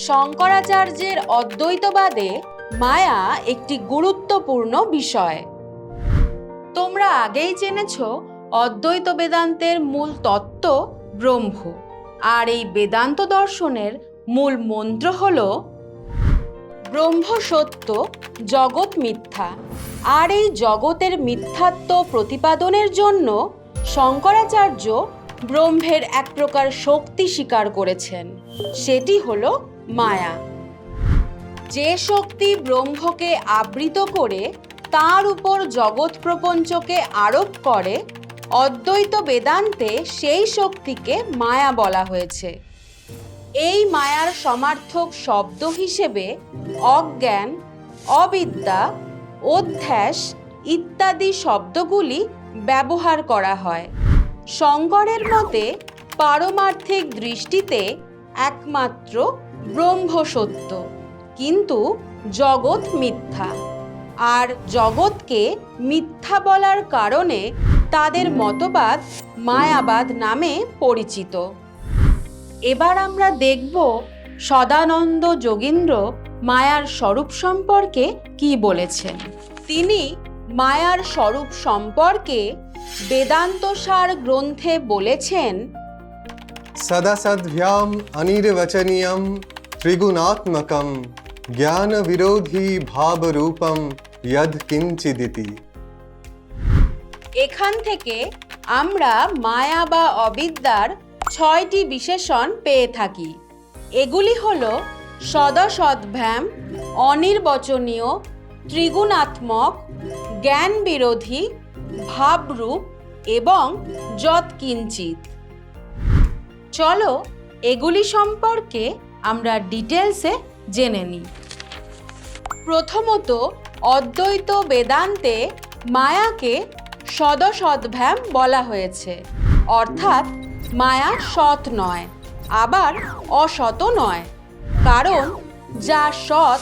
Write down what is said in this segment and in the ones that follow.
শঙ্করাচার্যের অদ্বৈতবাদে মায়া একটি গুরুত্বপূর্ণ বিষয়। তোমরা আগেই জেনেছ অদ্বৈত বেদান্তের মূল তত্ত্ব ব্রহ্ম, আর এই বেদান্ত দর্শনের মূল মন্ত্র হল ব্রহ্ম সত্য, জগৎ মিথ্যা। আর এই জগতের মিথ্যাত্ব প্রতিপাদনের জন্য শঙ্করাচার্য ব্রহ্মের এক প্রকার শক্তি স্বীকার করেছেন, সেটি হল মায়া। যে শক্তি ব্রহ্মকে আবৃত করে তার উপর জগৎ প্রপঞ্চকে আরোপ করে, অদ্বৈত বেদান্তে সেই শক্তিকে মায়া বলা হয়েছে। এই মায়ার সমার্থক শব্দ হিসেবে অজ্ঞান, অবিদ্যা, অধ্যাস ইত্যাদি শব্দগুলি ব্যবহার করা হয়। শঙ্করের মতে পারমার্থিক দৃষ্টিতে একমাত্র ব্রহ্ম সত্য, কিন্তু জগৎ মিথ্যা। আর জগৎকে মিথ্যা বলার কারণে তাদের মতবাদ মায়াবাদ নামে পরিচিত। এবার আমরা দেখব সদানন্দ যোগীন্দ্র মায়ার স্বরূপ সম্পর্কে কি বলেছেন। তিনি মায়ার স্বরূপ সম্পর্কে বেদান্তসার গ্রন্থে বলেছেন, সদাসদ্ভ্যাম অনির্বচনীয়ম ত্রিগুণাত্মকম জ্ঞান বিরোধী ভাবরূপম যদ কিঞ্চিদিতি। এখান থেকে আমরা মায়া বা অবিদ্যার 6টি বিশেষণ পেয়ে থাকি। এগুলি হল সদসদ্ভ্যাম, অনির্বচনীয়, ত্রিগুণাত্মক, জ্ঞান বিরোধী, ভাবরূপ এবং যৎকিঞ্চিৎ। চলো এগুলি সম্পর্কে আমরা ডিটেলসে জেনে নিই। প্রথমত, অদ্বৈত বেদান্তে মায়াকে সদসদ্ভ্যাম বলা হয়েছে, অর্থাৎ মায়া সৎ নয়, আবার অসৎও নয়। কারণ যা সৎ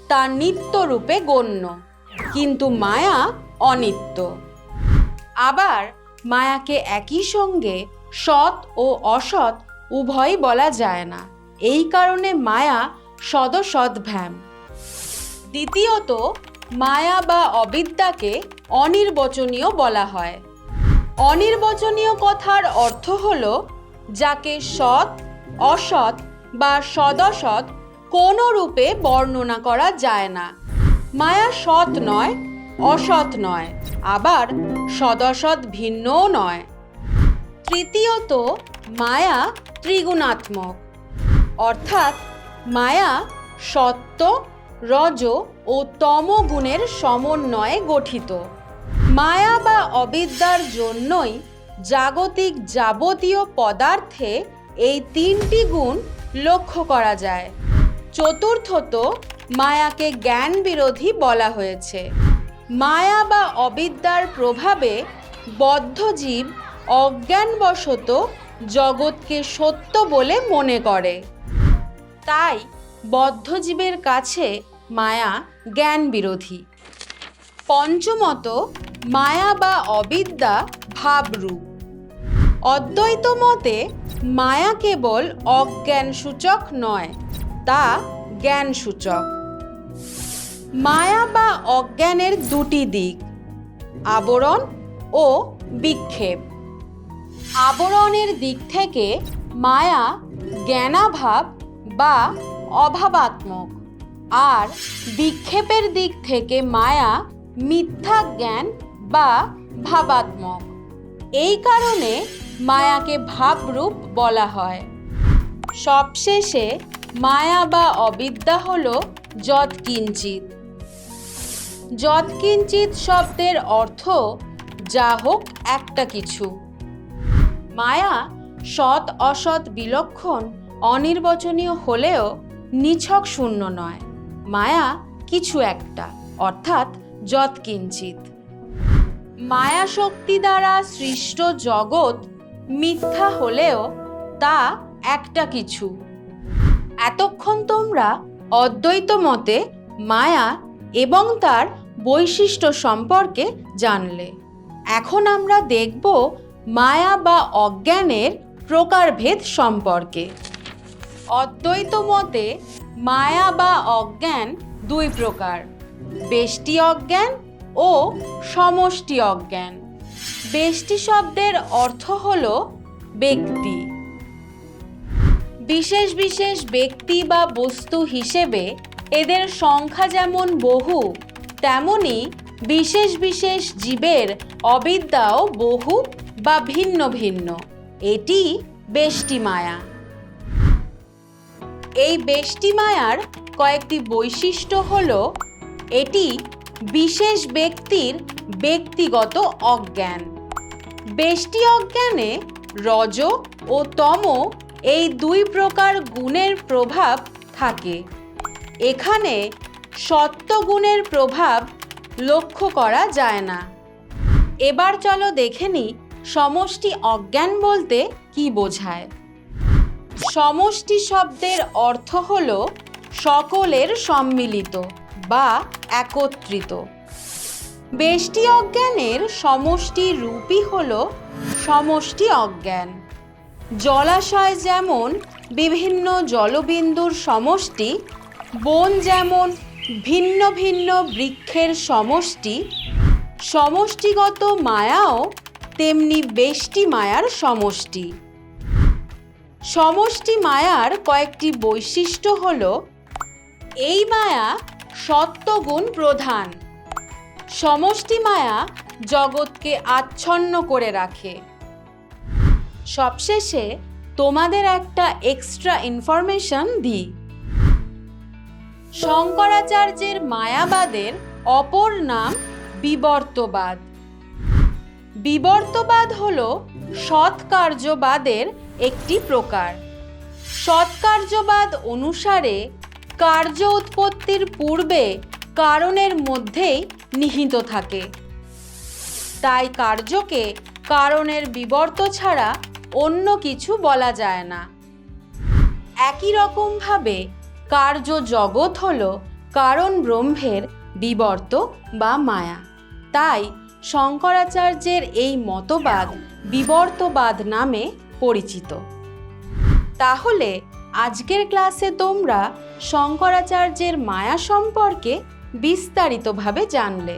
তা নিত্য রূপে গণ্য, কিন্তু মায়া অনিত্য। আবার মায়াকে একই সঙ্গে সৎ ও অসৎ উভয়ই বলা যায় না, এই কারণে মায়া সদসদ্ভ্যাম। দ্বিতীয়ত, মায়া বা অবিদ্যাকে অনির্বচনীয় বলা হয়। অনির্বচনীয় কথার অর্থ হল যাকে সৎ, অসৎ বা সদসৎ কোনো রূপে বর্ণনা করা যায় না। মায়া সৎ নয়, অসৎ নয়, আবার সদসৎ ভিন্নও নয়। তৃতীয়ত, মায়া ত্রিগুণাত্মক, অর্থাৎ মায়া সত্য, রজ ও তম গুণের সমন্বয়ে গঠিত। মায়া বা অবিদ্যার জন্যই জাগতিক যাবতীয় পদার্থে এই 3টি গুণ লক্ষ্য করা যায়। চতুর্থত, মায়াকে জ্ঞান বিরোধী বলা হয়েছে। মায়া বা অবিদ্যার প্রভাবে বদ্ধ জীব অজ্ঞানবশত জগৎকে সত্য বলে মনে করে, তাই বদ্ধ জীবের কাছে মায়া জ্ঞান বিরোধী। পঞ্চমত, মায়া বা অবিদ্যা ভাবরূপ। অদ্বৈত মতে মায়া কেবল অজ্ঞান সূচক নয়, তা জ্ঞান সূচক। মায়া বা অজ্ঞানের 2টি দিক, আবরণ ও বিক্ষেপ। আবরণের দিক থেকে মায়া জ্ঞানাভাব বা অভাবাত্মক, আর বিক্ষেপের দিক থেকে মায়া মিথ্যা জ্ঞান বা ভাবাত্মক। এই কারণে মায়াকে ভাবরূপ বলা হয়। সবশেষে মায়া বা অবিদ্যা হল যৎকিঞ্চিৎ। যৎকিঞ্চিৎ শব্দের অর্থ যা হোক একটা কিছু। মায়া সৎ অসৎ বিলক্ষণ অনির্বচনীয় হলেও নিছক শূন্য নয়, মায়া কিছু একটা, অর্থাৎ যৎকিঞ্চিৎ। মায়া শক্তি দ্বারা সৃষ্ট জগৎ মিথ্যা হলেও তা একটা কিছু। এতক্ষণ তোমরা অদ্বৈত মতে মায়া এবং তার বৈশিষ্ট্য সম্পর্কে জানলে। এখন আমরা দেখব মায়া বা অজ্ঞানের প্রকারভেদ সম্পর্কে। অদ্বৈত মতে মায়া বা অজ্ঞান দুই প্রকার, বেষ্টি অজ্ঞান ও সমষ্টি অজ্ঞান। বেষ্টি শব্দের অর্থ হল ব্যক্তি। বিশেষ বিশেষ ব্যক্তি বা বস্তু হিসেবে এদের সংখ্যা যেমন বহু, তেমনি বিশেষ বিশেষ জীবের অবিদ্যাও বহু বা ভিন্ন ভিন্ন। এটি বেষ্টি মায়া। এই বেষ্টি মায়ার কয়েকটি বৈশিষ্ট্য হল, এটি বিশেষ ব্যক্তির ব্যক্তিগত অজ্ঞান। বেষ্টি অজ্ঞানে রজ ও তম এই দুই প্রকার গুণের প্রভাব থাকে। এখানে সত্ত্বগুণের প্রভাব লক্ষ্য করা যায় না। এবার চলো দেখে নিই সমষ্টি অজ্ঞান বলতে কি বোঝায়। সমষ্টি শব্দের অর্থ হল সকলের সম্মিলিত বা একত্রিত। বেষ্টি অজ্ঞানের সমষ্টি রূপই হল সমষ্টি অজ্ঞান। জলাশয় যেমন বিভিন্ন জলবিন্দুর সমষ্টি, বন যেমন ভিন্ন ভিন্ন বৃক্ষের সমষ্টি, সমষ্টিগত মায়াও তেমনি বেষ্টি মায়ার সমষ্টি। সমষ্টি মায়ার কয়েকটি বৈশিষ্ট্য হল, এই মায়া সত্ত্বগুণ প্রধান। সমষ্টি মায়া জগৎকে আচ্ছন্ন করে রাখে। সবশেষে তোমাদের একটা এক্সট্রা ইনফরমেশন দিই। শঙ্করাচার্যের মায়াবাদের অপর নাম বিবর্তবাদ। বিবর্তবাদ হল সৎকার্যবাদের একটি প্রকার। সৎকার্যবাদ অনুসারে কার্য উৎপত্তির পূর্বে কারণের মধ্যেই নিহিত থাকে। তাই কার্যকে কারণের বিবর্ত ছাড়া অন্য কিছু বলা যায় না। একই রকমভাবে কার্য জগৎ হল কারণ ব্রহ্মের বিবর্ত বা মায়া। তাই শঙ্করাচার্যের এই মতবাদ বিবর্তবাদ নামে পরিচিত। তাহলে আজকের ক্লাসে তোমরা শঙ্করাচার্যের মায়া সম্পর্কে বিস্তারিতভাবে জানলে।